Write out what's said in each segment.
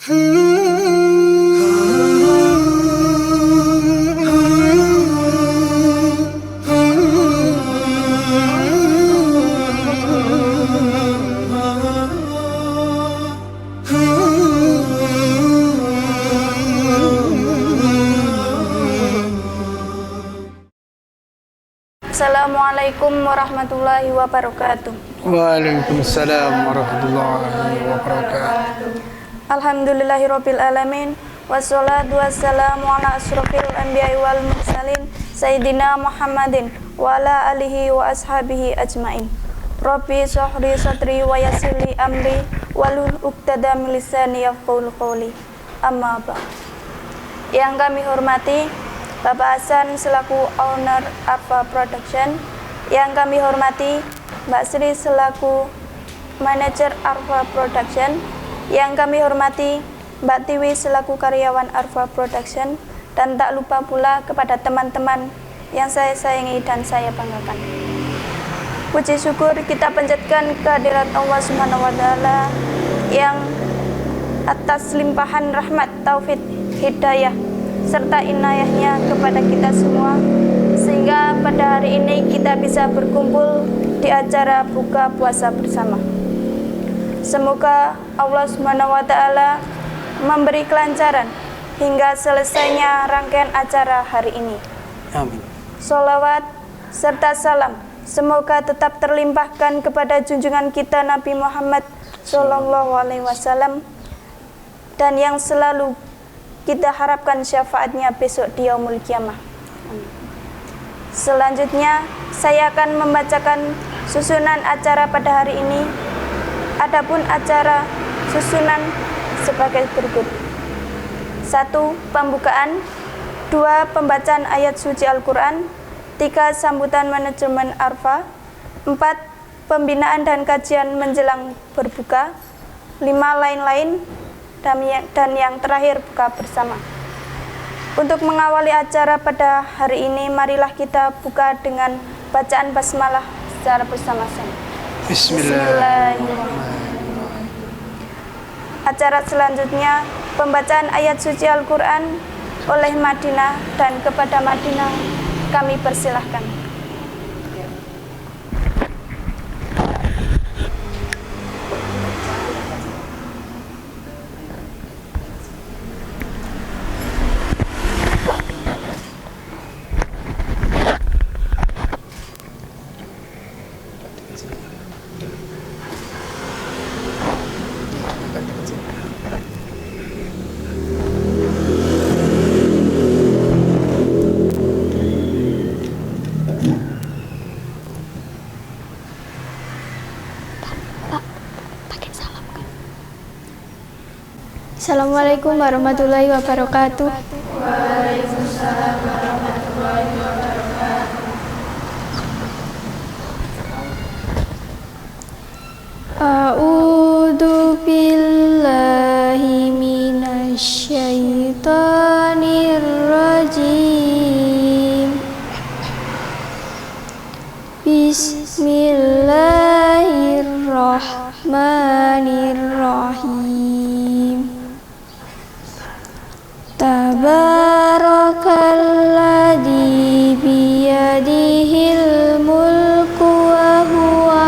Assalamualaikum warahmatullahi wabarakatuh. Waalaikumsalam warahmatullahi wabarakatuh. Alhamdulillahirabbil alamin wassalatu wassalamu ala asrofil anbiya'i wal mursalin sayyidina Muhammadin wa ala alihi wa ashabihi ajmain. Rabbi shrah sadri wa yassir li amri wahlul 'uqdatam min lisani yafqahu qawli. Amma ba'd. Yang kami hormati Bapak Hasan selaku owner Arfa Production, yang kami hormati Mbak Sri selaku manajer Arfa Production, yang kami hormati Mbak Tiwi selaku karyawan Arfa Production, dan tak lupa pula kepada teman-teman yang saya sayangi dan saya banggakan. Puji syukur kita panjatkan kehadirat Allah Subhanahu wa taala yang atas limpahan rahmat, taufik, hidayah serta inayahnya kepada kita semua, sehingga pada hari ini kita bisa berkumpul di acara buka puasa bersama. Semoga Allah Subhanahu wa taala memberi kelancaran hingga selesainya rangkaian acara hari ini. Amin. Sholawat serta salam semoga tetap terlimpahkan kepada junjungan kita Nabi Muhammad SAW, dan yang selalu kita harapkan syafaatnya besok di yaumul kiamah. Selanjutnya saya akan membacakan susunan acara pada hari ini. Adapun acara susunan sebagai berikut: 1. Pembukaan. 2. Pembacaan ayat suci Al-Quran. 3. Sambutan manajemen Arfa. 4. Pembinaan dan kajian menjelang berbuka. 5. Lain-lain. Dan yang terakhir buka bersama. Untuk mengawali acara pada hari ini, marilah kita buka dengan bacaan basmalah secara bersama-sama. Bismillahirrahmanirrahim. Acara selanjutnya pembacaan ayat suci Al-Quran oleh Madinah, dan kepada Madinah kami persilahkan. Assalamualaikum warahmatullahi wabarakatuh. Waalaikumsalam warahmatullahi wabarakatuh. A'udzu billahi minasy syaithanir rajim. Bismillahirrahmanirrahim. Tabarakalladzi biyadihil mulku wa huwa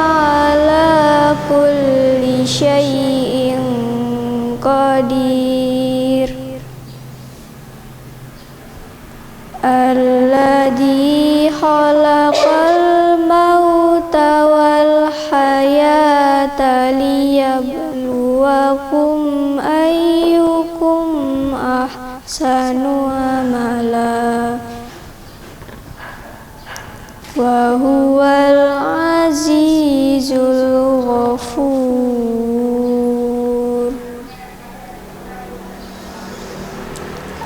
ala kulli syai'in qadir. Alladzi khalaqal mauta wal hayata liyabluwakum ayyukum ahsanu amala wa huwal azizul ghafur.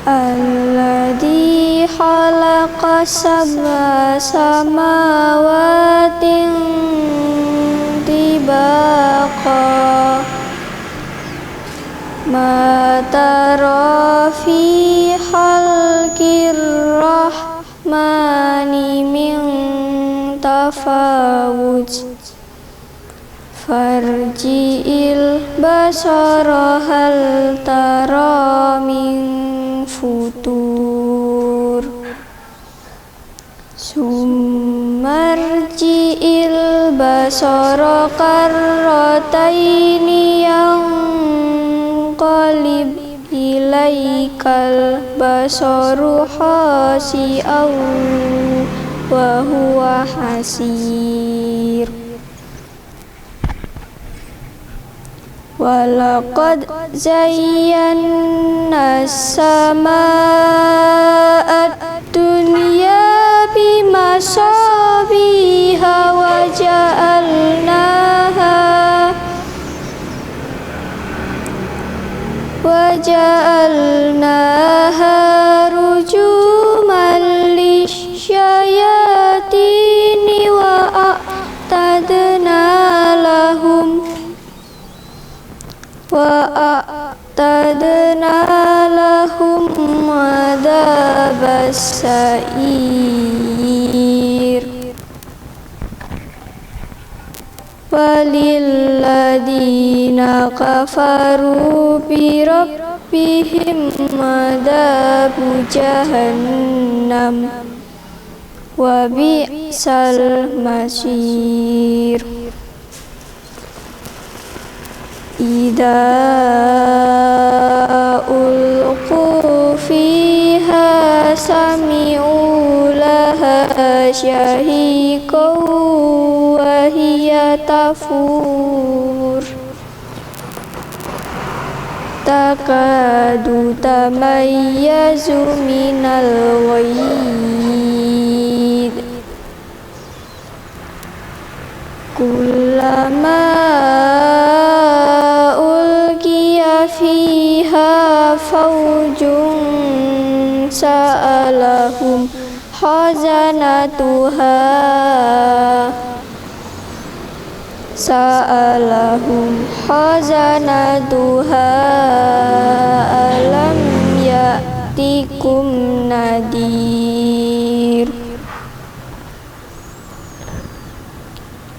Alladzi khalaqa sab'a samawatin tibaqa ma tara fi khalqir rahmani min tafawuj farji'il basara hal tara basara karrataini yanqalib ilaikal basaru khasi'aw wa huwa hasir. Walaqad zayyana as-samaa'a ad-dunya bimasabiha waja'alnaha rujuman lisyayatini wa a'tadna lahum adzabas sa'ir. Walilladina kafaru bi rabbihim adzabu jahannam wa bi'sal masir. Idza ulqu fiha sami'u laha syahiqan wa hiya tafur takadu tamayyazu minal ghaid kullama ulqiya fiha fawjun sa'alahum khazanatuha alam ya'tikum nadir.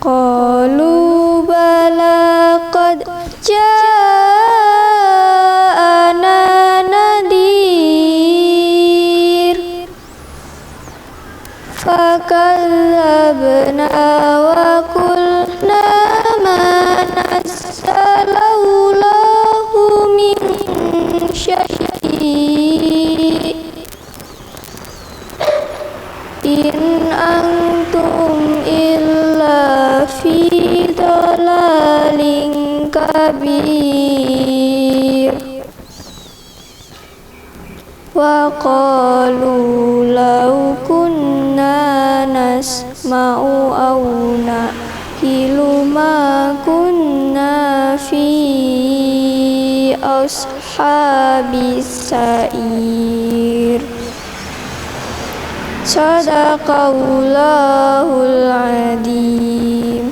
Qalu bala qad ja'ana nadir fakadzabna wa qulna ma nazzalallahu min syai' in antum illa fi dhalalin kabir. Wa qalu law kunna nasma'u aw naqilu ma kunna fi ashabis sa'ir. Sadaqallahul adzim.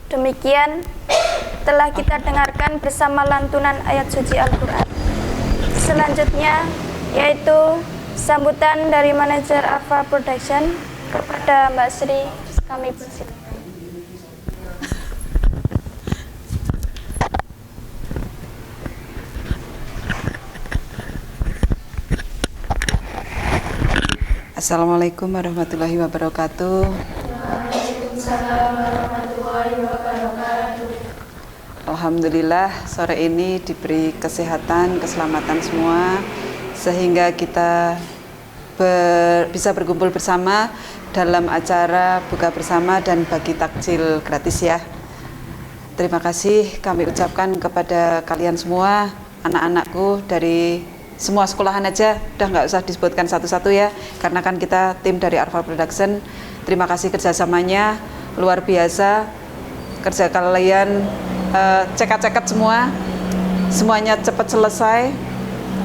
Demikian telah kita dengarkan bersama lantunan ayat suci Al-Quran. Selanjutnya yaitu sambutan dari manajer Alfa Production kepada Mbak Sri. Kami persilakan. Assalamualaikum warahmatullahi wabarakatuh. Alhamdulillah sore ini diberi kesehatan, keselamatan semua sehingga kita bisa berkumpul bersama dalam acara buka bersama dan bagi takjil gratis ya. Terima kasih kami ucapkan kepada kalian semua, anak-anakku dari semua sekolahan aja, udah nggak usah disebutkan satu-satu ya, karena kan kita tim dari Alfa Production. Terima kasih kerjasamanya, luar biasa. Kerja kalian cekat-cekat semua, semuanya cepat selesai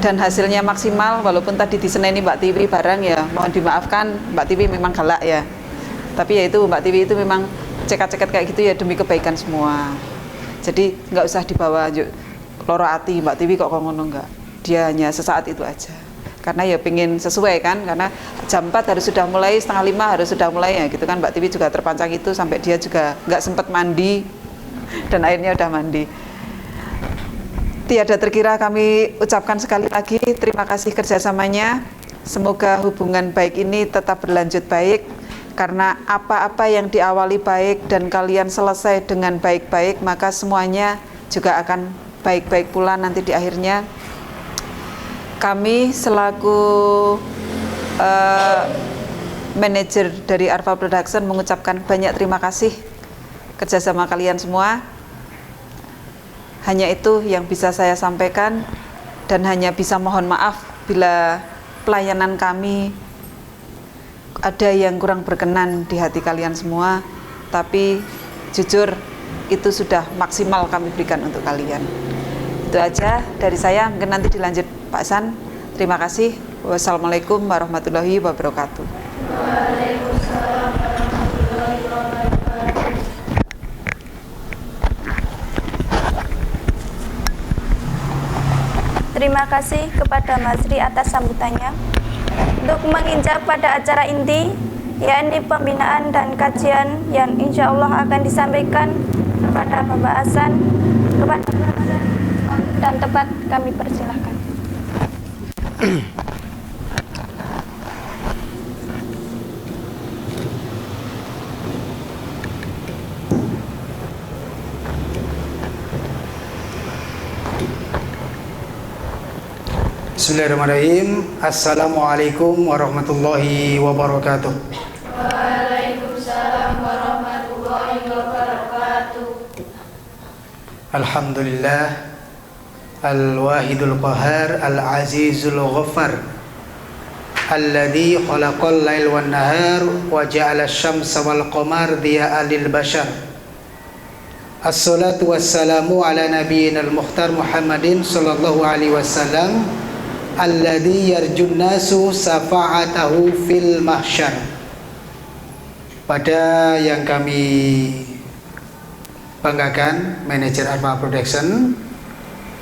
dan hasilnya maksimal. Walaupun tadi diseneni Mbak Tiwi barang ya, mohon dimaafkan, Mbak Tiwi memang galak ya. Tapi ya itu Mbak Tiwi itu memang cekat-cekat kayak gitu ya demi kebaikan semua. Jadi nggak usah dibawa loro hati Mbak Tiwi kok ngono enggak. Dia hanya sesaat itu aja. Karena ya pengen sesuai kan, karena jam 4 harus sudah mulai, setengah 5 harus sudah mulai ya gitu kan. Mbak Tiwi juga terpancang itu sampai dia juga nggak sempat mandi dan akhirnya udah mandi. Tiada terkira kami ucapkan sekali lagi terima kasih kerjasamanya. Semoga hubungan baik ini tetap berlanjut baik, karena apa-apa yang diawali baik dan kalian selesai dengan baik-baik, maka semuanya juga akan baik-baik pula nanti di akhirnya. Kami selaku manajer dari Arfa Production mengucapkan banyak terima kasih kerjasama kalian semua. Hanya itu yang bisa saya sampaikan, dan hanya bisa mohon maaf bila pelayanan kami ada yang kurang berkenan di hati kalian semua, tapi jujur itu sudah maksimal kami berikan untuk kalian. Itu aja dari saya, mungkin nanti dilanjut Pak San. Terima kasih. Wassalamualaikum warahmatullahi wabarakatuh. Waalaikumsalam warahmatullahi wabarakatuh. Terima kasih kepada Mas Ri atas sambutannya. Untuk menginjak pada acara inti, yakni pembinaan dan kajian yang insya Allah akan disampaikan pada pembahasan dan tepat, kami persilahkan. Bismillahirrahmanirrahim. Assalamualaikum warahmatullahi wabarakatuh. Waalaikumsalam warahmatullahi wabarakatuh. Alhamdulillah Al-Wahidul Qahar Al-Azizul Ghaffar Alladhi khalaqal lail wan nahar wa ja'ala asy-syamsa wal qamar diya'an lil bashar. Assalatu wassalamu ala nabiyyinal mukhtar Muhammadin sallallahu alaihi wasallam alladhi yarjun nasu safa'atahu fil mahsyar. Pada yang kami banggakan manajer Arfa Production,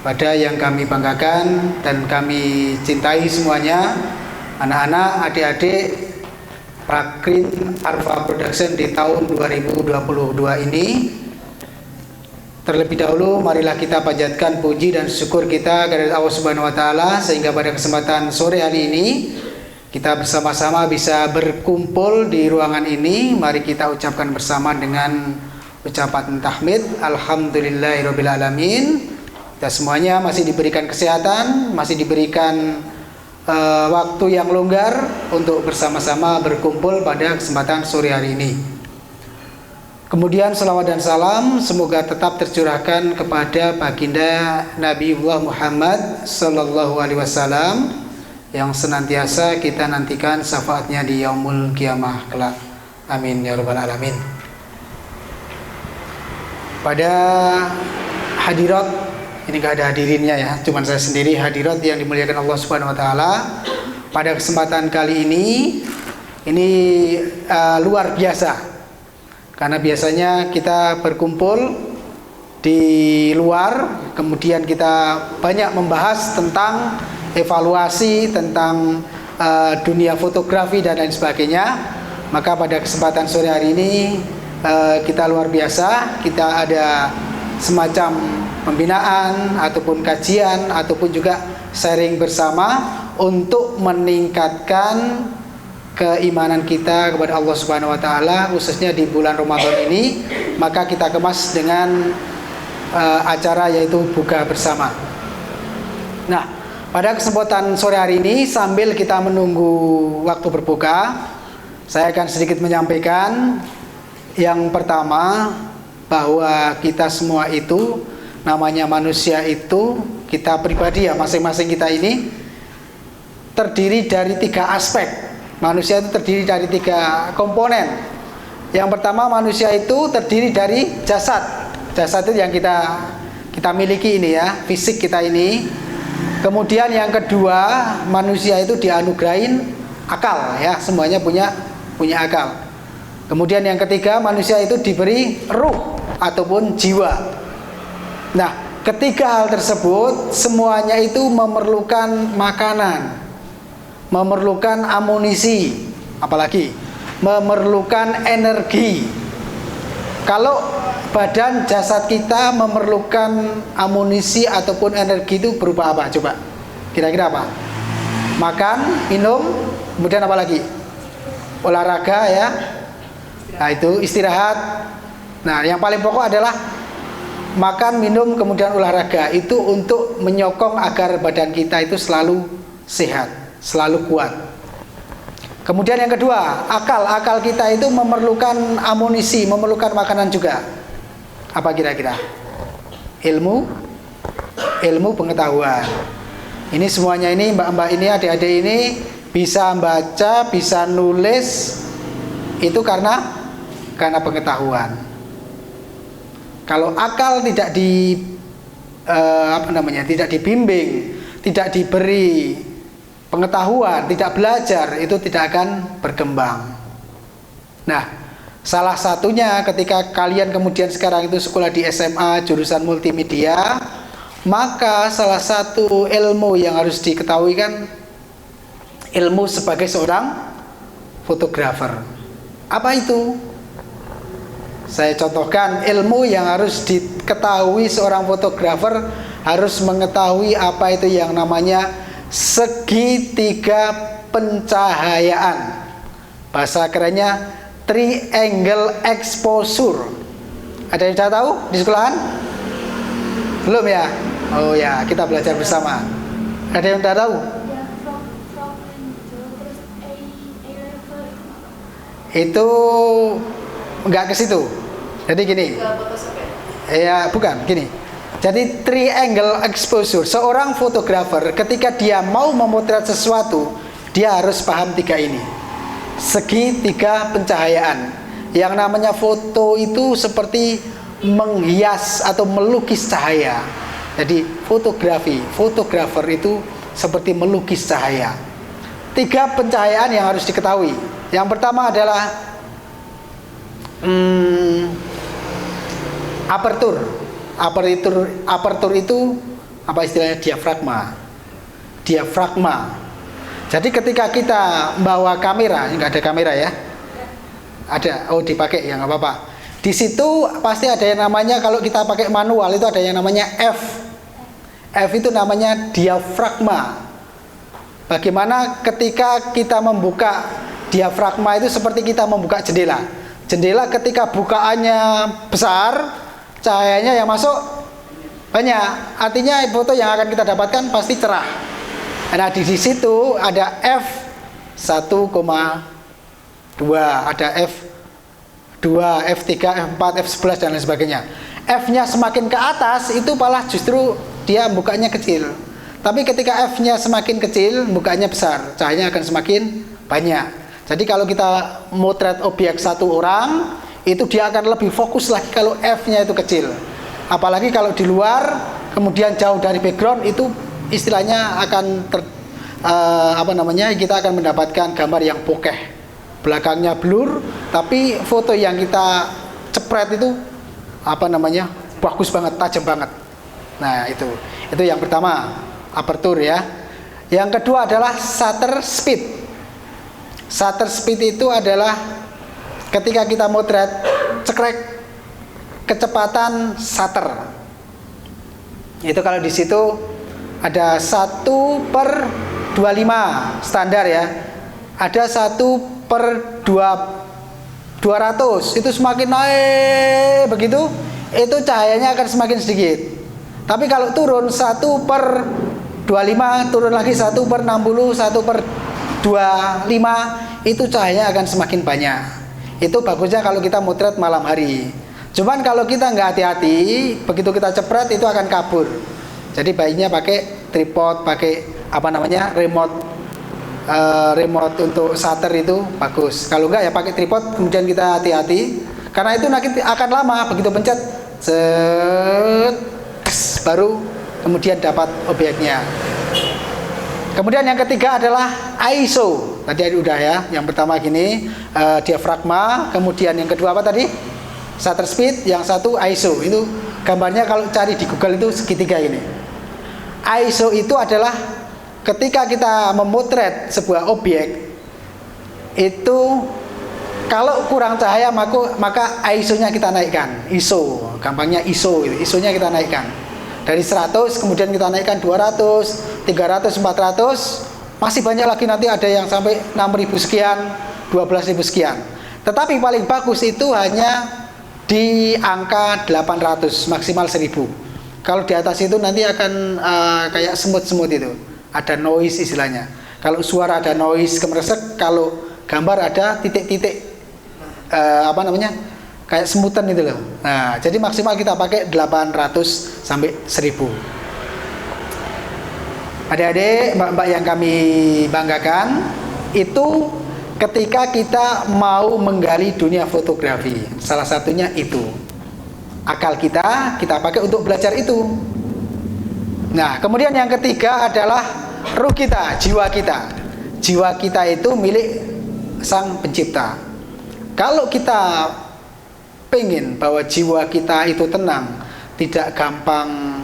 pada yang kami banggakan dan kami cintai semuanya, anak-anak, adik-adik Prakrin Arfa Production di tahun 2022 ini. Terlebih dahulu marilah kita panjatkan puji dan syukur kita kepada Allah Subhanahu wa taala, sehingga pada kesempatan sore hari ini kita bersama-sama bisa berkumpul di ruangan ini. Mari kita ucapkan bersama dengan ucapan tahmid. Alhamdulillahirabbil alamin. Kita semuanya masih diberikan kesehatan, masih diberikan waktu yang longgar untuk bersama-sama berkumpul pada kesempatan sore hari ini. Kemudian salawat dan salam semoga tetap tercurahkan kepada baginda Nabiullah Muhammad sallallahu alaihi wasallam yang senantiasa kita nantikan syafaatnya di yaumul kiamah kelak. Amin ya rabbal alamin. Pada hadirat, ini gak ada hadirinnya ya, cuman saya sendiri, hadirat yang dimuliakan Allah Subhanahu wa taala. Pada kesempatan kali ini luar biasa. Karena biasanya kita berkumpul di luar, kemudian kita banyak membahas tentang evaluasi, tentang dunia fotografi dan lain sebagainya. Maka pada kesempatan sore hari ini kita luar biasa, kita ada semacam pembinaan ataupun kajian ataupun juga sharing bersama untuk meningkatkan keimanan kita kepada Allah Subhanahu wa taala, khususnya di bulan Ramadan ini. Maka kita kemas dengan acara yaitu buka bersama. Nah, pada kesempatan sore hari ini sambil kita menunggu waktu berbuka, saya akan sedikit menyampaikan yang pertama, bahwa kita semua itu namanya manusia itu, kita pribadi ya, masing-masing kita ini terdiri dari 3 aspek. Manusia itu terdiri dari 3 komponen. Yang pertama, manusia itu terdiri dari jasad. Jasad itu yang kita miliki ini ya, fisik kita ini. Kemudian yang kedua, manusia itu dianugerahin akal ya, semuanya punya akal. Kemudian yang ketiga, manusia itu diberi ruh ataupun jiwa. Nah, ketiga hal tersebut semuanya itu memerlukan makanan, memerlukan amunisi, apalagi memerlukan energi. Kalau badan jasad kita memerlukan amunisi ataupun energi itu berupa apa? Coba, kira-kira apa? Makan, minum, kemudian apa lagi? Olahraga ya. Nah itu istirahat. Nah yang paling pokok adalah makan, minum, kemudian olahraga. Itu untuk menyokong agar badan kita itu selalu sehat, selalu kuat. Kemudian yang kedua, akal kita itu memerlukan amunisi, memerlukan makanan juga. Apa kira-kira? Ilmu pengetahuan. Ini semuanya ini mbak-mbak ini, adik-adik ini bisa baca, bisa nulis, itu karena pengetahuan. Kalau akal tidak tidak dibimbing, tidak diberi pengetahuan, tidak belajar, itu tidak akan berkembang. Nah, salah satunya ketika kalian kemudian sekarang itu sekolah di SMA jurusan multimedia, maka salah satu ilmu yang harus diketahui kan ilmu sebagai seorang fotografer. Apa itu? Saya contohkan ilmu yang harus diketahui seorang fotografer, harus mengetahui apa itu yang namanya segitiga pencahayaan. Bahasa kerennya triangle exposure. Ada yang sudah tahu di sekolahan? Belum ya? Oh ya, kita belajar bersama. Ada yang sudah tahu? Itu enggak ke situ. Jadi gini. Ya, bukan, gini. Jadi triangle exposure, seorang fotografer ketika dia mau memotret sesuatu, dia harus paham tiga ini. Segitiga pencahayaan. Yang namanya foto itu seperti menghias atau melukis cahaya. Jadi fotografer itu seperti melukis cahaya. Tiga pencahayaan yang harus diketahui. Yang pertama adalah apertur itu apa istilahnya? Diafragma. Jadi ketika kita bawa kamera, nggak ada kamera ya? Ada, oh dipakai ya nggak apa-apa. Di situ pasti ada yang namanya, kalau kita pakai manual itu ada yang namanya F. F itu namanya diafragma. Bagaimana ketika kita membuka diafragma itu seperti kita membuka jendela. Jendela ketika bukaannya besar, cahayanya yang masuk banyak. Artinya foto yang akan kita dapatkan pasti cerah. Nah di situ ada f1,2, ada f2, f3, f4, f11 dan lain sebagainya. F-nya semakin ke atas itu malah justru dia bukanya kecil. Tapi ketika F-nya semakin kecil, bukanya besar, cahayanya akan semakin banyak. Jadi kalau kita motret objek satu orang, itu dia akan lebih fokus lagi kalau F-nya itu kecil. Apalagi kalau di luar, kemudian jauh dari background, itu istilahnya akan kita akan mendapatkan gambar yang bokeh. Belakangnya blur, tapi foto yang kita cepret itu bagus banget, tajam banget. Nah, itu yang pertama, aperture ya. Yang kedua adalah shutter speed. Shutter speed itu adalah ketika kita motret, cekrek, kecepatan shutter. Itu kalau di situ ada 1/25 standar ya. Ada 1/200. Itu semakin naik begitu, itu cahayanya akan semakin sedikit. Tapi kalau turun 1/25, turun lagi 1/60, 1/25, itu cahayanya akan semakin banyak. Itu bagusnya kalau kita motret malam hari. Cuman kalau kita nggak hati-hati, begitu kita cepret itu akan kabur. Jadi baiknya pakai tripod, pakai remote untuk shutter itu bagus. Kalau enggak ya pakai tripod, kemudian kita hati-hati. Karena itu nanti akan lama, begitu pencet, baru kemudian dapat objeknya. Kemudian yang ketiga adalah ISO. Tadi udah ya. Yang pertama gini, diafragma. Kemudian yang kedua apa tadi? Shutter speed. Yang satu ISO. Itu gambarnya kalau cari di Google itu segitiga ini. ISO itu adalah ketika kita memotret sebuah objek, itu kalau kurang cahaya maka ISO-nya kita naikkan. ISO, gampangnya ISO. ISO-nya kita naikkan. Dari 100 kemudian kita naikkan 200, 300, 400, Masih banyak lagi, nanti ada yang sampai 6.000 sekian, 12.000 sekian. Tetapi paling bagus itu hanya di angka 800, maksimal 1000. Kalau di atas itu nanti akan kayak semut-semut itu, ada noise istilahnya. Kalau suara ada noise kemeresek, kalau gambar ada titik-titik kayak semutan itu loh. Nah, jadi maksimal kita pakai 800 sampai 1000. Adik-adik, mbak-mbak yang kami banggakan, itu ketika kita mau menggali dunia fotografi, salah satunya itu akal kita pakai untuk belajar itu. Nah, kemudian yang ketiga adalah ruh kita, jiwa kita. Jiwa kita itu milik Sang Pencipta. Kalau kita pengen bahwa jiwa kita itu tenang, tidak gampang,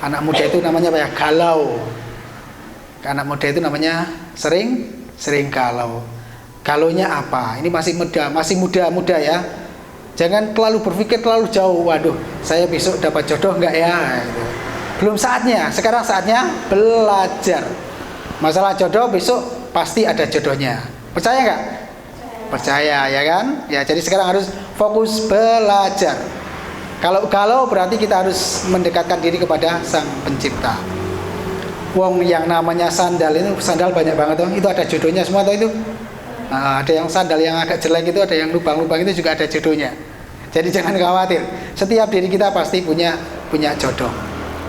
anak muda itu namanya apa ya, galau. Anak muda itu namanya sering galau. Galaunya apa? Ini masih muda ya. Jangan terlalu berpikir terlalu jauh. Waduh, saya besok dapat jodoh enggak ya? Gitu. Belum saatnya. Sekarang saatnya belajar. Masalah jodoh besok pasti ada jodohnya. Percaya enggak? Percaya ya kan? Ya, jadi sekarang harus fokus belajar. Kalau galau berarti kita harus mendekatkan diri kepada Sang Pencipta. Wong yang namanya sandal itu, sandal banyak banget tuh. Itu ada jodohnya semua tuh itu. Nah, ada yang sandal yang agak jelek itu, ada yang lubang-lubang itu juga ada jodohnya. Jadi jangan khawatir. Setiap diri kita pasti punya jodoh.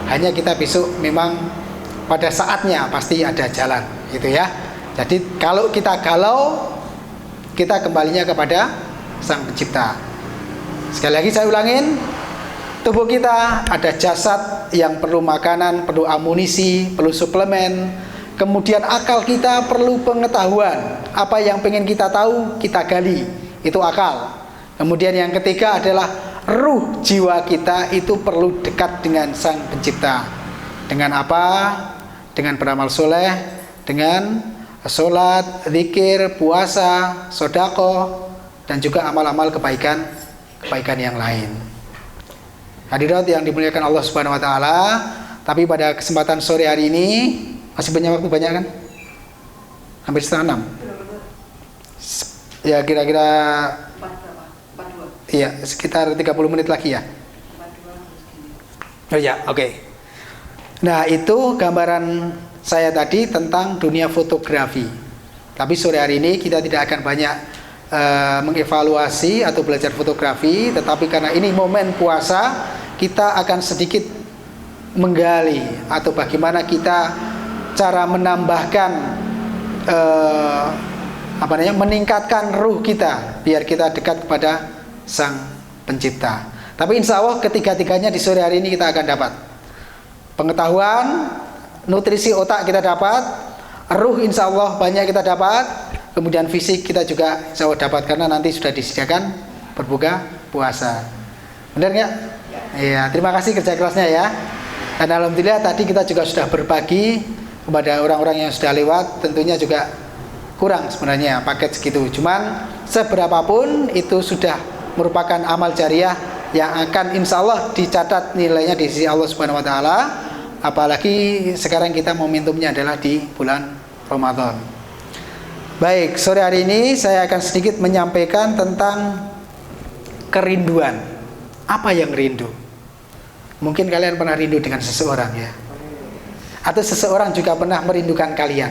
Hanya kita besok memang pada saatnya pasti ada jalan, gitu ya. Jadi kalau kita galau, kita kembalinya kepada Sang Pencipta. Sekali lagi saya ulangin, tubuh kita ada jasad yang perlu makanan, perlu amunisi, perlu suplemen. Kemudian akal kita perlu pengetahuan. Apa yang pengen kita tahu, kita gali. Itu akal. Kemudian yang ketiga adalah ruh jiwa kita itu perlu dekat dengan Sang Pencipta. Dengan apa? Dengan beramal soleh, dengan sholat, zikir, puasa, sedekah, dan juga amal-amal kebaikan yang lain. Hadirat yang dimuliakan Allah Subhanahu wa taala, tapi pada kesempatan sore hari ini masih banyak waktu, banyak kan? Hampir setengah 6. Ya kira-kira iya, sekitar 30 menit lagi ya. Oh ya, oke. Nah, itu gambaran saya tadi tentang dunia fotografi. Tapi sore hari ini kita tidak akan banyak mengevaluasi atau belajar fotografi, tetapi karena ini momen puasa, kita akan sedikit menggali atau bagaimana kita cara menambahkan meningkatkan ruh kita biar kita dekat kepada Sang Pencipta. Tapi insya Allah ketiga-tiganya di sore hari ini kita akan dapat pengetahuan, nutrisi otak kita dapat, ruh insya Allah banyak kita dapat, kemudian fisik kita juga insya Allah dapat karena nanti sudah disediakan berbuka puasa. Benar nggak? Iya, terima kasih kerja kerasnya ya. Dan alhamdulillah tadi kita juga sudah berbagi kepada orang-orang yang sudah lewat, tentunya juga kurang sebenarnya paket segitu. Cuman seberapapun itu sudah merupakan amal jariah yang akan insya Allah dicatat nilainya di sisi Allah Subhanahu wa taala. Apalagi sekarang kita momentumnya adalah di bulan Ramadan. Baik, sore hari ini saya akan sedikit menyampaikan tentang kerinduan. Apa yang rindu? Mungkin kalian pernah rindu dengan seseorang ya, atau seseorang juga pernah merindukan kalian.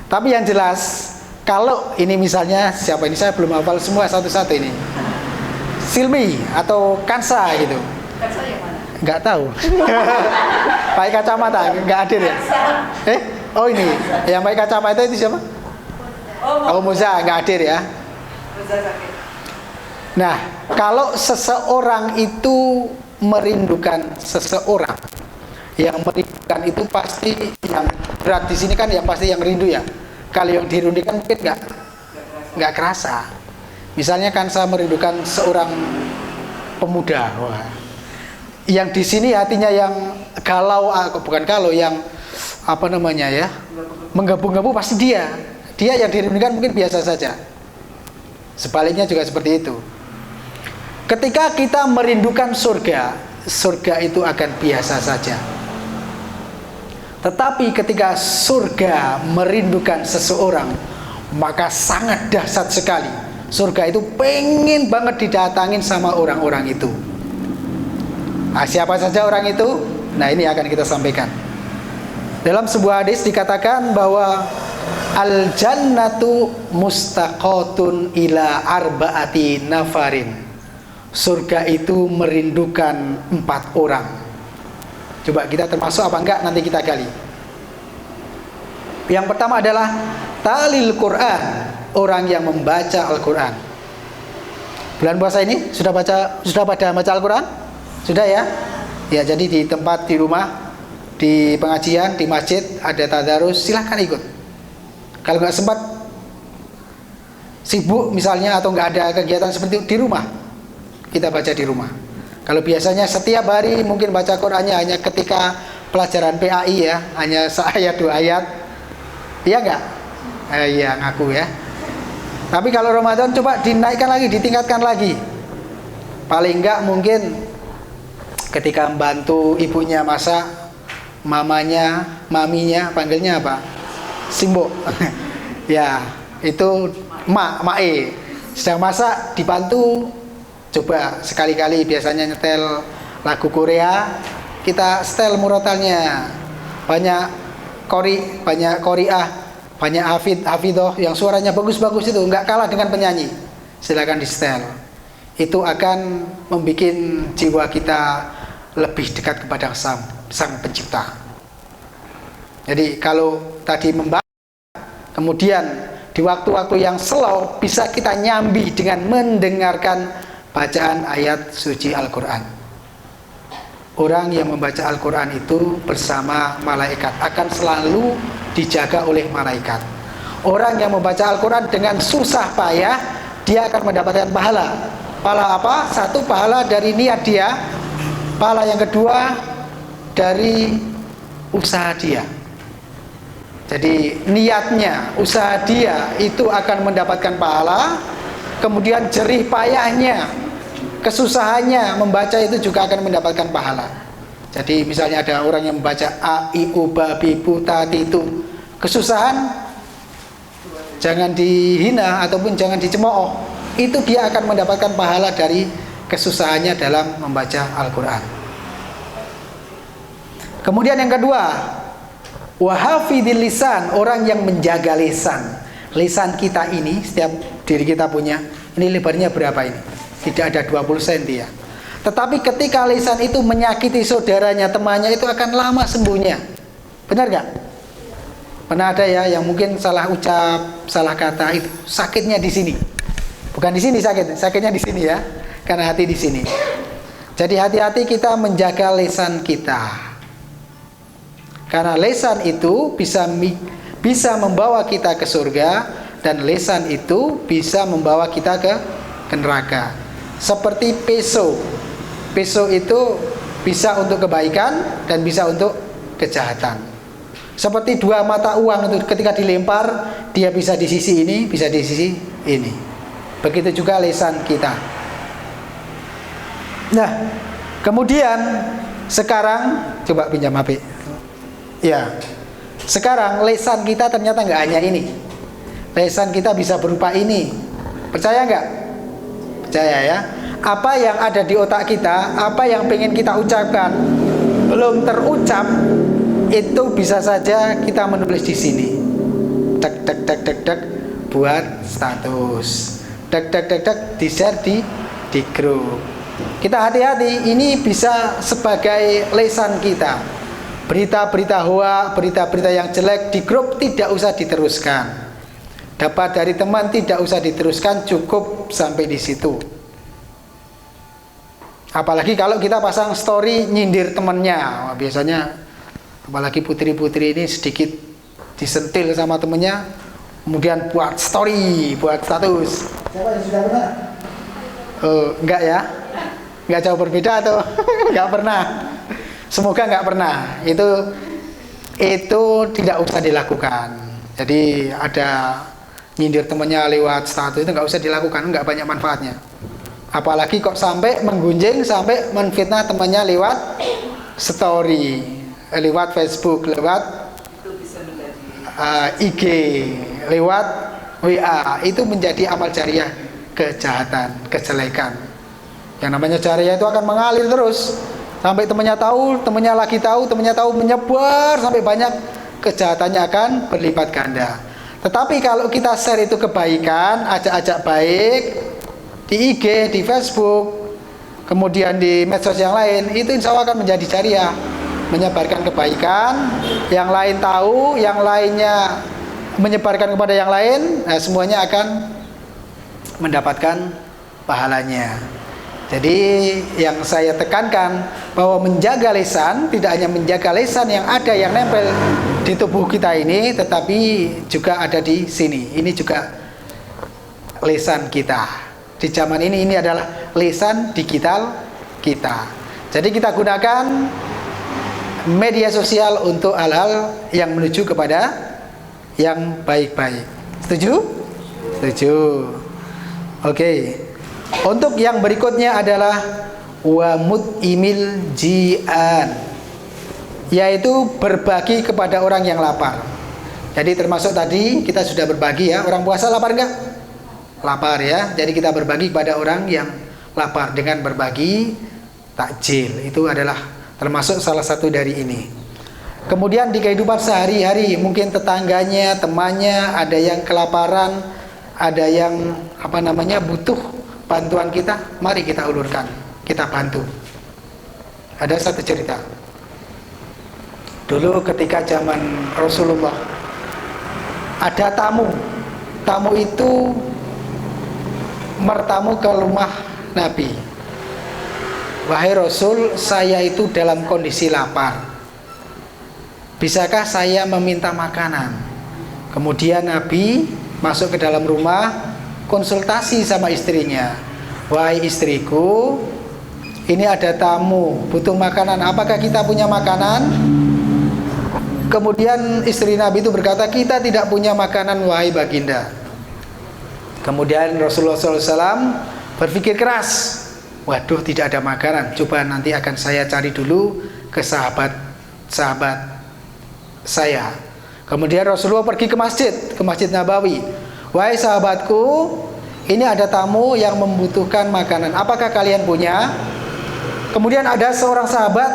Tapi yang jelas, kalau ini misalnya siapa ini, saya belum hafal semua satu-satu ini. Silmi atau Kansa gitu. Kansa yang mana? Nggak tahu. Pakai kacamata, nggak hadir ya? Oh ini, yang pakai kacamata itu siapa? Oh Muza, nggak hadir ya? Nah, kalau seseorang itu merindukan seseorang, yang merindukan itu pasti yang berat di sini kan yang pasti yang rindu ya. Kalau yang dirindukan mungkin nggak kerasa. Misalnya kan saya merindukan seorang pemuda, wah. Yang di sini hatinya yang galau, bukan galau, yang apa namanya ya, menggebu-gebu pasti dia. Dia yang dirindukan mungkin biasa saja. Sebaliknya juga seperti itu. Ketika kita merindukan surga, surga itu akan biasa saja. Tetapi ketika surga merindukan seseorang, maka sangat dahsyat sekali. Surga itu pengen banget didatangin sama orang-orang itu. Nah, siapa saja orang itu? Nah, ini akan kita sampaikan. Dalam sebuah hadis dikatakan bahwa al-jannatu mustaqatun ila arba'ati nafarin. Surga itu merindukan 4 orang. Coba kita termasuk apa enggak, nanti kita gali. Yang pertama adalah talil Quran, orang yang membaca Al-Quran. Bulan puasa ini sudah pada baca Al-Quran? Sudah ya? Ya, jadi di tempat, di rumah, di pengajian, di masjid ada tadarus, silahkan ikut. Kalau nggak sempat, sibuk misalnya, atau nggak ada kegiatan seperti itu, di rumah kita baca di rumah. Kalau biasanya setiap hari mungkin baca Qurannya hanya ketika pelajaran PAI ya, hanya seayat 2 ayat, iya nggak? Iya, ngaku ya. Tapi kalau Ramadan coba dinaikkan lagi, ditingkatkan lagi. Paling nggak mungkin ketika membantu ibunya masak, mamanya, maminya, panggilnya apa? Simbo. Ya, itu mae. Sedang masak dibantu, coba sekali-kali, biasanya nyetel lagu Korea, kita setel murotalnya. Banyak qori'ah, banyak hafidoh yang suaranya bagus-bagus itu, nggak kalah dengan penyanyi. Silakan di setel. Itu akan membuat jiwa kita lebih dekat kepada sang pencipta. Jadi kalau tadi membaca, kemudian di waktu-waktu yang slow bisa kita nyambi dengan mendengarkan bacaan ayat suci Al-Quran. Orang yang membaca Al-Quran itu bersama malaikat, akan selalu dijaga oleh malaikat. Orang yang membaca Al-Quran dengan susah payah, dia akan mendapatkan pahala. Pahala apa? Satu, pahala dari niat dia. Pahala yang kedua dari usaha dia. Jadi niatnya, usaha dia itu akan mendapatkan pahala. Kemudian jerih payahnya, kesusahannya membaca itu juga akan mendapatkan pahala. Jadi misalnya ada orang yang membaca a, i, u, ba, bi, bu, ta, ti, tu, kesusahan, jangan dihina ataupun jangan dicemooh. Itu dia akan mendapatkan pahala dari kesusahannya dalam membaca Al-Quran. Kemudian yang kedua, wahafidil lisan, orang yang menjaga lisan. Lisan kita ini, setiap diri kita punya, ini lebarnya berapa ini? Tidak ada 20 cm ya. Tetapi ketika lisan itu menyakiti saudaranya, temannya, itu akan lama sembuhnya. Benar gak? Pernah ada ya yang mungkin salah ucap, salah kata, itu sakitnya di sini. Bukan di sini sakitnya di sini ya. Karena hati di sini. Jadi hati-hati kita menjaga lisan kita. Karena lisan itu bisa membawa kita ke surga, dan lisan itu bisa membawa kita ke neraka. Seperti pisau. Pisau itu bisa untuk kebaikan dan bisa untuk kejahatan. Seperti 2 mata uang itu, ketika dilempar dia bisa di sisi ini, bisa di sisi ini. Begitu juga lisan kita. Nah, kemudian sekarang coba pinjam HP. Ya. Sekarang lisan kita ternyata nggak hanya ini. Lisan kita bisa berupa ini. Percaya nggak? Percaya ya. Apa yang ada di otak kita, apa yang pengen kita ucapkan belum terucap, itu bisa saja kita menulis di sini. Tek tek tek tek tek buat status. Tek tek tek tek di share di grup. Kita hati-hati, ini bisa sebagai lisan kita. Berita-berita hoak, berita-berita yang jelek di grup tidak usah diteruskan. Dapat dari teman tidak usah diteruskan, cukup sampai di situ. Apalagi kalau kita pasang story nyindir temennya. Biasanya apalagi putri-putri ini sedikit disentil sama temennya, kemudian buat story, buat status. Siapa yang sudah pernah? Enggak ya? Enggak jauh berbeda atau enggak pernah? Semoga enggak pernah. Itu tidak usah dilakukan. Jadi ada nyindir temennya lewat status, itu enggak usah dilakukan, enggak banyak manfaatnya. Apalagi kok sampai menggunjing, sampai menfitnah temannya lewat story. lewat Facebook, lewat Itu bisa menjadi IG, lewat WA, itu menjadi amal jariah kejahatan, kejelekan. Yang namanya jariah itu akan mengalir terus sampai temannya tahu, temannya lagi tahu, temannya tahu, menyebar sampai banyak, kejahatannya akan berlipat ganda. Tetapi kalau kita share itu kebaikan, ajak-ajak baik di IG, di Facebook, kemudian di medsos yang lain, itu insya Allah akan menjadi jariah, menyebarkan kebaikan, yang lain tahu, yang lainnya menyebarkan kepada yang lain, nah semuanya akan mendapatkan pahalanya. Jadi yang saya tekankan bahwa menjaga lisan tidak hanya menjaga lisan yang ada, yang nempel di tubuh kita ini, tetapi juga ada di sini. Ini juga lisan kita. Di zaman ini adalah lisan digital kita. Jadi kita gunakan media sosial untuk hal-hal yang menuju kepada yang baik-baik. Setuju? Setuju. Oke. Untuk yang berikutnya adalah wa mut'imil ji'an, yaitu berbagi kepada orang yang lapar. Jadi termasuk tadi kita sudah berbagi ya. Orang puasa lapar enggak? Lapar ya. Jadi kita berbagi kepada orang yang lapar dengan berbagi takjil. Itu adalah termasuk salah satu dari ini. Kemudian di kehidupan sehari-hari, mungkin tetangganya, temannya ada yang kelaparan, ada yang butuh bantuan kita, mari kita ulurkan, kita bantu. Ada satu cerita. Dulu ketika zaman Rasulullah, ada tamu itu bertamu ke rumah Nabi. Wahai Rasul, saya itu dalam kondisi lapar. Bisakah saya meminta makanan? Kemudian Nabi masuk ke dalam rumah, konsultasi sama istrinya. Wahai istriku, ini ada tamu butuh makanan, apakah kita punya makanan? Kemudian istri Nabi itu berkata, kita tidak punya makanan wahai baginda. Kemudian Rasulullah SAW berpikir keras, waduh tidak ada makanan, coba nanti akan saya cari dulu ke sahabat saya. Kemudian Rasulullah pergi ke Masjid Nabawi. Wahai sahabatku, ini ada tamu yang membutuhkan makanan, apakah kalian punya? Kemudian ada seorang sahabat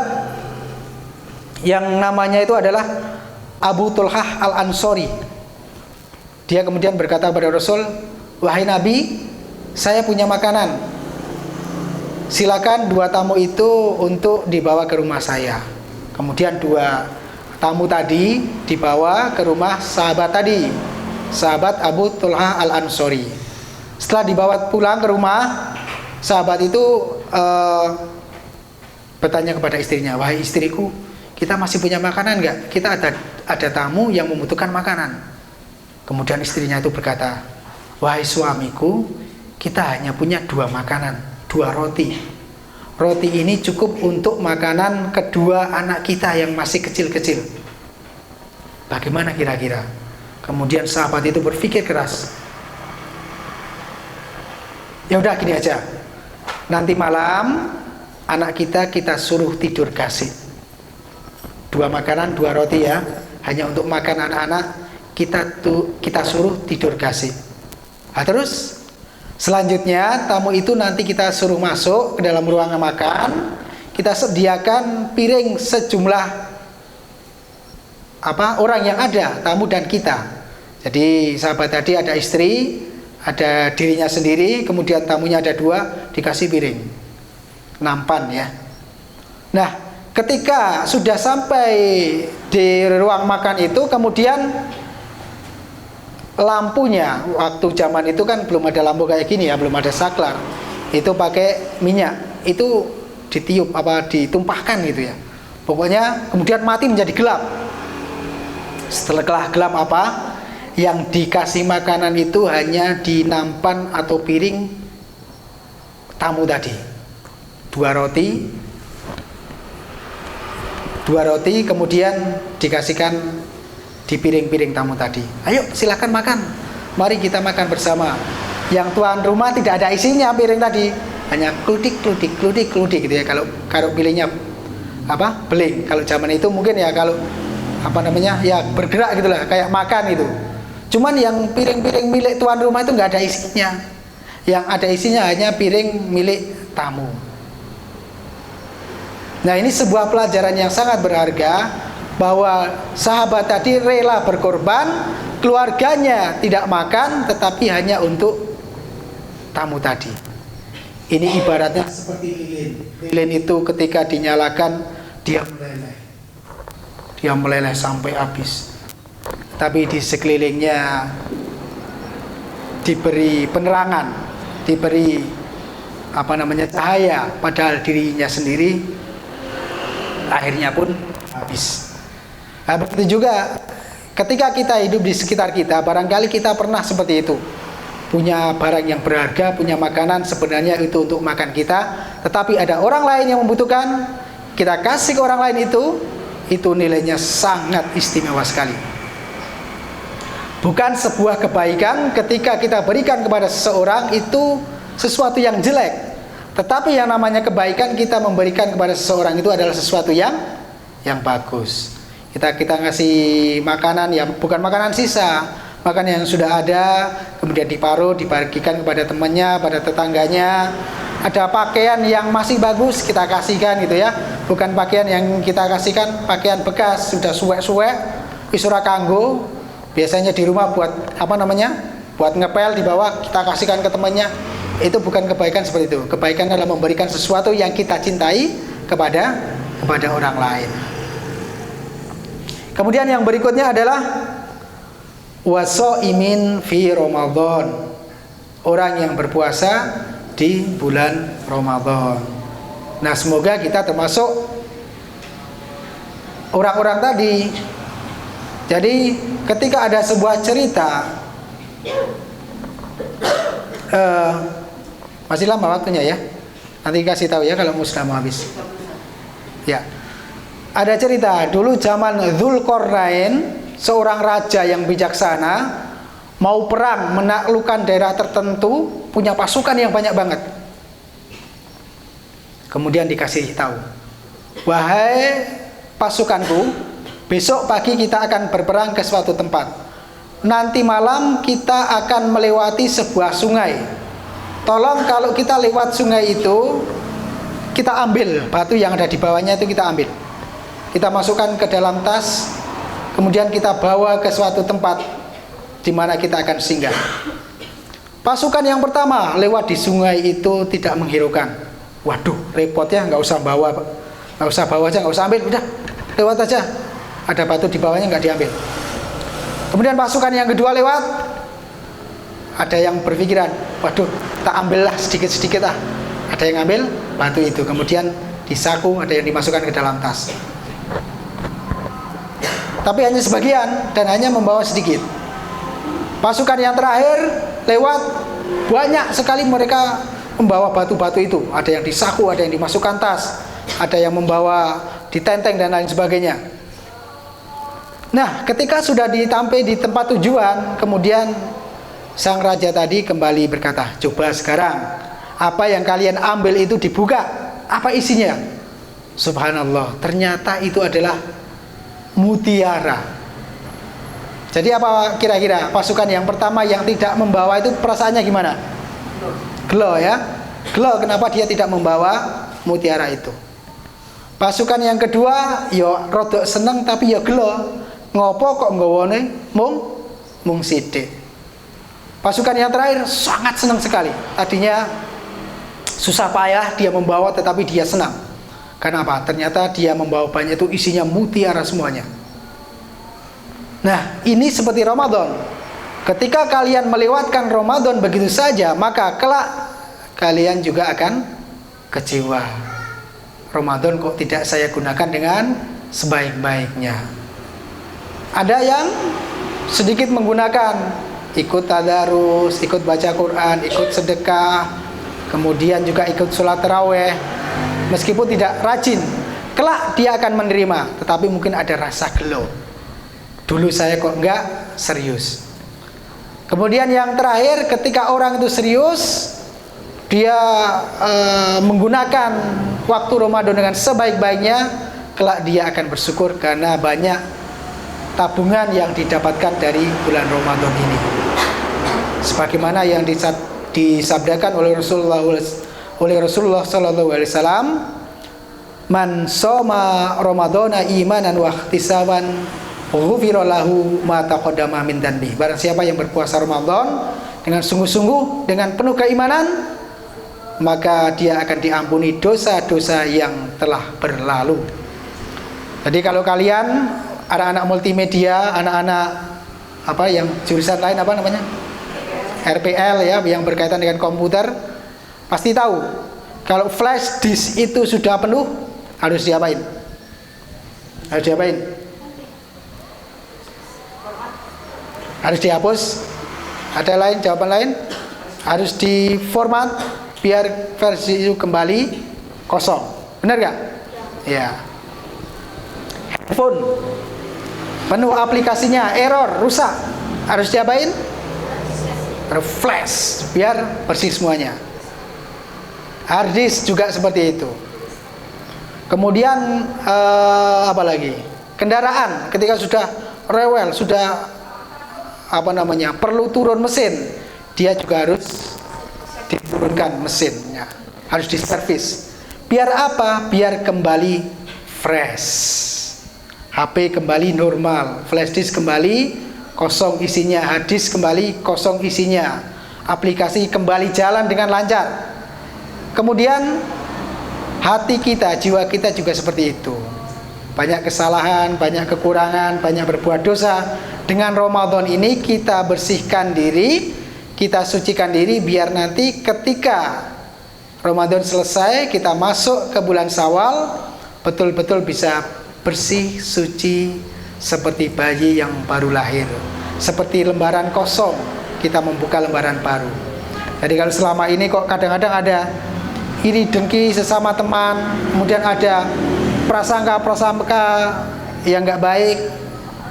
yang namanya itu adalah Abu Tulhah Al-Ansori. Dia kemudian berkata kepada Rasul, wahai Nabi, saya punya makanan, silakan dua tamu itu untuk dibawa ke rumah saya. Kemudian dua tamu tadi dibawa ke rumah sahabat tadi, sahabat Abu Tulhah Al-Ansori. Setelah dibawa pulang ke rumah, sahabat itu bertanya kepada istrinya, wahai istriku, kita masih punya makanan enggak? Kita ada tamu yang membutuhkan makanan. Kemudian istrinya itu berkata, wahai suamiku, kita hanya punya dua makanan, dua roti. Roti ini cukup untuk makanan kedua anak kita yang masih kecil-kecil. Bagaimana kira-kira? Kemudian sahabat itu berpikir keras. Ya udah gini aja. Nanti malam anak kita suruh tidur kasih. Dua makanan, dua roti ya. Hanya untuk makan anak-anak, kita suruh tidur kasih. Nah, terus selanjutnya tamu itu nanti kita suruh masuk ke dalam ruangan makan. Kita sediakan piring sejumlah orang yang ada, tamu dan kita. Jadi sahabat tadi ada istri, ada dirinya sendiri, kemudian tamunya ada dua, dikasih piring nampan ya. Nah, ketika sudah sampai di ruang makan itu, kemudian lampunya, waktu zaman itu kan belum ada lampu kayak gini ya, belum ada saklar, itu pakai minyak, itu ditiup ditumpahkan gitu ya. Pokoknya kemudian mati menjadi gelap. Setelah gelap yang dikasih makanan itu hanya di nampan atau piring tamu tadi. Dua roti kemudian dikasihkan di piring-piring tamu tadi. Ayo silakan makan, mari kita makan bersama. Yang tuan rumah tidak ada isinya piring tadi, hanya kludik gitu ya, kalau piringnya beling. Kalau zaman itu mungkin ya kalau ya bergerak gitulah, kayak makan gitu. Cuman yang piring-piring milik tuan rumah itu nggak ada isinya. Yang ada isinya hanya piring milik tamu. Nah, ini sebuah pelajaran yang sangat berharga, bahwa sahabat tadi rela berkorban, keluarganya tidak makan tetapi hanya untuk tamu tadi. Ini ibaratnya seperti lilin. Lilin itu ketika dinyalakan dia meleleh. Dia meleleh sampai habis. Tapi di sekelilingnya diberi penerangan, diberi cahaya, padahal dirinya sendiri akhirnya pun habis. Nah, begitu juga ketika kita hidup di sekitar kita, barangkali kita pernah seperti itu. Punya barang yang berharga, punya makanan sebenarnya itu untuk makan kita, tetapi ada orang lain yang membutuhkan, kita kasih ke orang lain itu nilainya sangat istimewa sekali. Bukan sebuah kebaikan ketika kita berikan kepada seseorang itu sesuatu yang jelek, tetapi yang namanya kebaikan kita memberikan kepada seseorang itu adalah sesuatu yang bagus. Kita ngasih makanan ya bukan makanan sisa, makanan yang sudah ada kemudian dibagikan kepada temannya, pada tetangganya. Ada pakaian yang masih bagus kita kasihkan gitu ya, bukan pakaian yang kita kasihkan pakaian bekas sudah suwek-suwek isura kanggo. Biasanya di rumah buat buat ngepel di bawah, kita kasihkan ke temannya. Itu bukan kebaikan seperti itu. Kebaikan adalah memberikan sesuatu yang kita cintai kepada orang lain. Kemudian yang berikutnya adalah wasoimin fi Ramadan, orang yang berpuasa di bulan Ramadan. Nah, semoga kita termasuk orang-orang tadi. Jadi ketika ada sebuah cerita, masih lama waktunya ya, nanti kasih tahu ya kalau sudah mau habis. Ya, ada cerita dulu zaman Dzulqarnain, seorang raja yang bijaksana, mau perang menaklukkan daerah tertentu, punya pasukan yang banyak banget. Kemudian dikasih tahu, wahai pasukanku, besok pagi kita akan berperang ke suatu tempat. Nanti malam kita akan melewati sebuah sungai. Tolong kalau kita lewat sungai itu, kita ambil batu yang ada di bawahnya itu kita ambil. Kita masukkan ke dalam tas, kemudian kita bawa ke suatu tempat di mana kita akan singgah. Pasukan yang pertama lewat di sungai itu tidak menghiraukan. Waduh, repot ya, nggak usah bawa aja, nggak usah ambil, udah lewat aja. Ada batu di bawahnya nggak diambil. Kemudian pasukan yang kedua lewat, ada yang berpikiran, waduh, tak ambillah sedikit-sedikit ah. Ada yang ambil batu itu, kemudian disaku, ada yang dimasukkan ke dalam tas. Tapi hanya sebagian dan hanya membawa sedikit. Pasukan yang terakhir lewat, banyak sekali mereka membawa batu-batu itu. Ada yang disaku, ada yang dimasukkan tas, ada yang membawa ditenteng dan lain sebagainya. Nah, ketika sudah sampai di tempat tujuan, kemudian sang raja tadi kembali berkata, coba sekarang apa yang kalian ambil itu dibuka, apa isinya? Subhanallah, ternyata itu adalah mutiara. Jadi apa kira-kira pasukan yang pertama yang tidak membawa itu perasaannya gimana? Gelo ya, gelo kenapa dia tidak membawa mutiara itu. Pasukan yang kedua, yo rodok seneng tapi yo gelo. Ngopo kok nggawane mung sithik. Pasukan yang terakhir sangat senang sekali. Tadinya susah payah dia membawa, tetapi dia senang. Karena apa? Ternyata dia membawa banyak itu isinya mutiara semuanya. Nah, ini seperti Ramadan. Ketika kalian melewatkan Ramadan begitu saja, maka kelak kalian juga akan kecewa. Ramadan kok tidak saya gunakan dengan sebaik-baiknya. Ada yang sedikit menggunakan, ikut tadarus, ikut baca Quran, ikut sedekah, kemudian juga ikut sholat taraweh. Meskipun tidak rajin, kelak dia akan menerima, tetapi mungkin ada rasa gelo. Dulu saya kok enggak serius. Kemudian yang terakhir, ketika orang itu serius, dia menggunakan waktu Ramadan dengan sebaik-baiknya, kelak dia akan bersyukur karena banyak tabungan yang didapatkan dari bulan Ramadan ini. Sebagaimana yang disabdakan oleh Rasulullah sallallahu alaihi wasallam, man shoma ramadhana imanan wa ihtisaban ghufira lahu ma taqaddama min dhanbi. Barang siapa yang berpuasa Ramadan dengan sungguh-sungguh, dengan penuh keimanan, maka dia akan diampuni dosa-dosa yang telah berlalu. Jadi kalau kalian anak-anak multimedia, anak-anak apa yang jurusan lain apa namanya? RPL ya, yang berkaitan dengan komputer, pasti tahu kalau flash disk itu sudah penuh harus diapain? Harus diapain? Harus dihapus. Ada lain, jawaban lain? Harus diformat biar versi itu kembali kosong. Benar gak? Ya. Handphone penuh aplikasinya, error, rusak. Harus diapain? Flash biar bersih semuanya. Hard disk juga seperti itu. Kemudian apa lagi? Kendaraan ketika sudah rewel, sudah perlu turun mesin, dia juga harus diturunkan mesinnya, harus diservis. Biar apa? Biar kembali fresh. HP kembali normal, flash disk kembali kosong isinya, hard disk kembali kosong isinya, aplikasi kembali jalan dengan lancar. Kemudian hati kita, jiwa kita juga seperti itu. Banyak kesalahan, banyak kekurangan, banyak berbuat dosa. Dengan Ramadan ini kita bersihkan diri, kita sucikan diri, biar nanti ketika Ramadan selesai, kita masuk ke bulan Syawal, betul-betul bisa bersih, suci, seperti bayi yang baru lahir. Seperti lembaran kosong, kita membuka lembaran baru. Jadi kalau selama ini kok kadang-kadang ada iri dengki sesama teman, kemudian ada prasangka-prasangka yang nggak baik,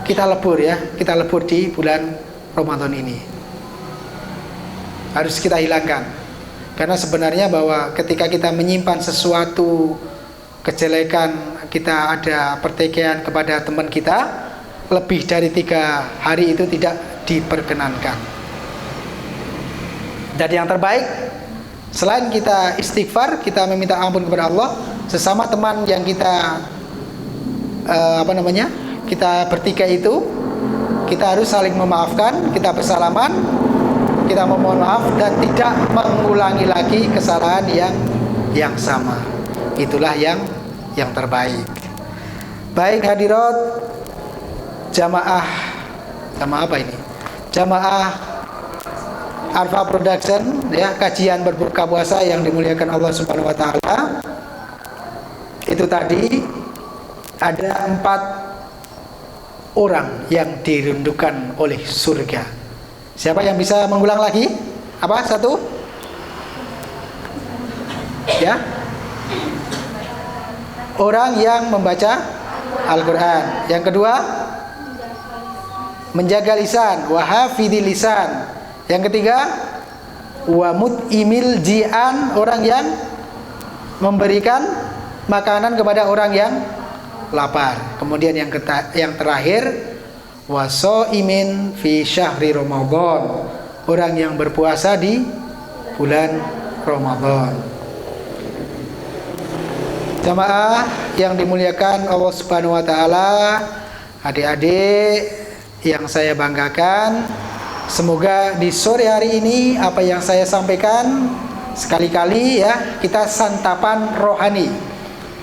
kita lebur ya, kita lebur di bulan Ramadan ini. Harus kita hilangkan. Karena sebenarnya bahwa ketika kita menyimpan sesuatu kejelekan, kita ada pertikaian kepada teman kita, lebih dari 3 hari itu tidak diperkenankan. Dan yang terbaik, selain kita istighfar, kita meminta ampun kepada Allah, sesama teman yang kita kita bertikai itu, kita harus saling memaafkan, kita bersalaman, kita memohon maaf dan tidak mengulangi lagi kesalahan yang sama. Itulah yang terbaik. Baik hadirat jamaah apa ini? Jamaah Arfa Production ya, kajian berbuka puasa yang dimuliakan Allah Subhanahu wa taala. Itu tadi ada 4 orang yang dirindukan oleh surga. Siapa yang bisa mengulang lagi? Apa? 1? Ya. Orang yang membaca Al-Qur'an. Yang kedua, menjaga lisan, wa hafidhil lisan. Yang ketiga, wa mut'imil ji'an, orang yang memberikan makanan kepada orang yang lapar. Kemudian yang terakhir, wasoimin fi syahri Ramadan, orang yang berpuasa di bulan Ramadan. Jamaah yang dimuliakan Allah Subhanahu wa taala, adik-adik yang saya banggakan, semoga di sore hari ini apa yang saya sampaikan sekali-kali ya, kita santapan rohani.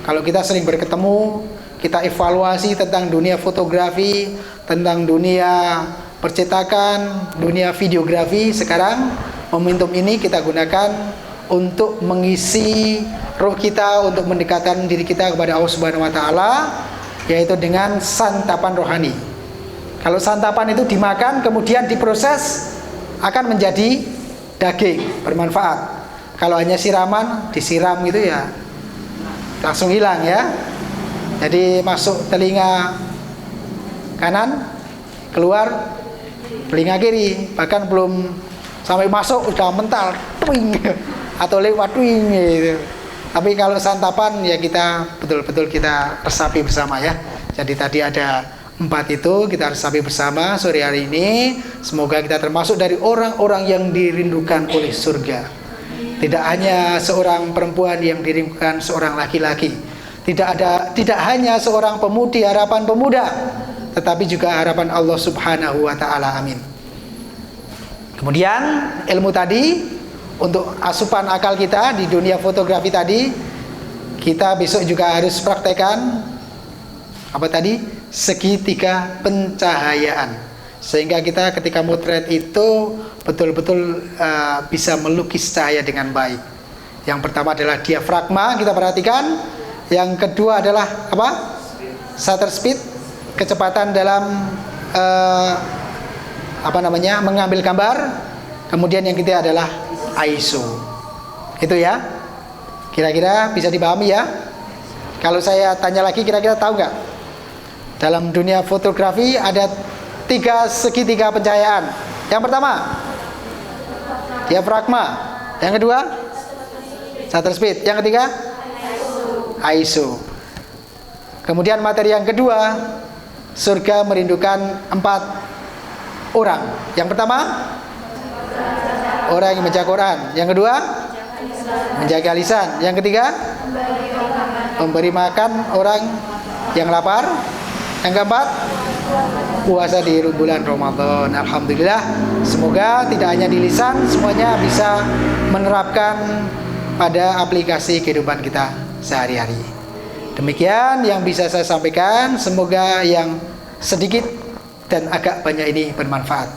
Kalau kita sering berketemu, kita evaluasi tentang dunia fotografi, tentang dunia percetakan, dunia videografi. Sekarang momentum ini kita gunakan untuk mengisi roh kita, untuk mendekatkan diri kita kepada Allah Subhanahu wa taala, yaitu dengan santapan rohani. Kalau santapan itu dimakan kemudian diproses akan menjadi daging bermanfaat. Kalau hanya siraman, disiram gitu ya langsung hilang ya. Jadi masuk telinga kanan, keluar telinga kiri, bahkan belum sampai masuk udah mental twing, atau lewat twing gitu. Tapi kalau santapan ya kita betul-betul kita resapi bersama ya. Jadi tadi ada 4 itu kita resapi bersama sore hari ini. Semoga kita termasuk dari orang-orang yang dirindukan oleh surga. Tidak hanya seorang perempuan yang dirindukan seorang laki-laki. Tidak hanya seorang pemudi harapan pemuda, tetapi juga harapan Allah Subhanahu wa taala. Amin. Kemudian ilmu tadi untuk asupan akal kita di dunia fotografi tadi, kita besok juga harus praktekkan apa tadi? Segitiga pencahayaan. Sehingga kita ketika motret itu betul-betul bisa melukis cahaya dengan baik. Yang pertama adalah diafragma, kita perhatikan. Yang kedua adalah apa? Shutter speed, kecepatan dalam mengambil gambar. Kemudian yang ketiga adalah ISO. Itu ya. Kira-kira bisa dipahami ya. Kalau saya tanya lagi, kira-kira tahu nggak? Dalam dunia fotografi ada 3 segitiga pencahayaan. Yang pertama diafragma. Yang kedua shutter speed. Yang ketiga ISO. Kemudian materi yang kedua, surga merindukan 4 orang. Yang pertama orang yang membaca Quran. Yang kedua menjaga lisan. Yang ketiga memberi makan orang yang lapar. Yang keempat puasa di bulan Ramadan. Alhamdulillah, semoga tidak hanya di lisan, semuanya bisa menerapkan pada aplikasi kehidupan kita sehari-hari. Demikian yang bisa saya sampaikan. Semoga yang sedikit dan agak banyak ini bermanfaat.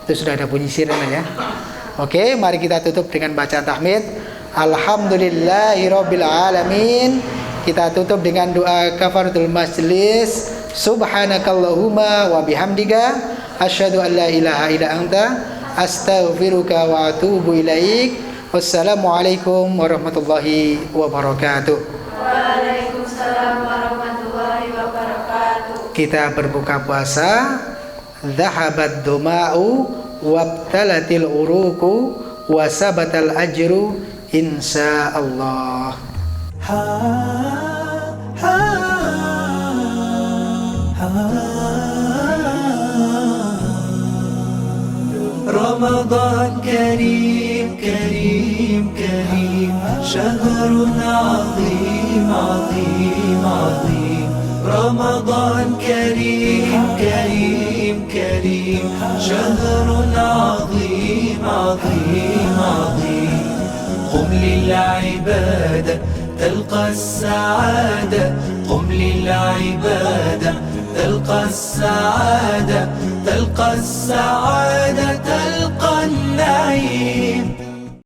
Itu sudah ada bunyi sirene ya. Oke, mari kita tutup dengan bacaan tahmid. Alhamdulillahirabbil alamin. Kita tutup dengan doa kafaratul majlis. Subhanakallahumma wa bihamdika asyhadu an la ilaha illa anta astaghfiruka wa atubu ilaik. Wassalamualaikum warahmatullahi wabarakatuh. Waalaikumsalam warahmatullahi wabarakatuh. Kita berbuka puasa. Dhahabat duma'u wabtalatil uruku wasabatal ajru insyaallah. رمضان كريم كريم كريم شهر عظيم عظيم عظيم رمضان كريم كريم كريم شهر عظيم عظيم عظيم قم للعبادة تلقى السعادة قم للعبادة تلقى السعادة تلقى السعادة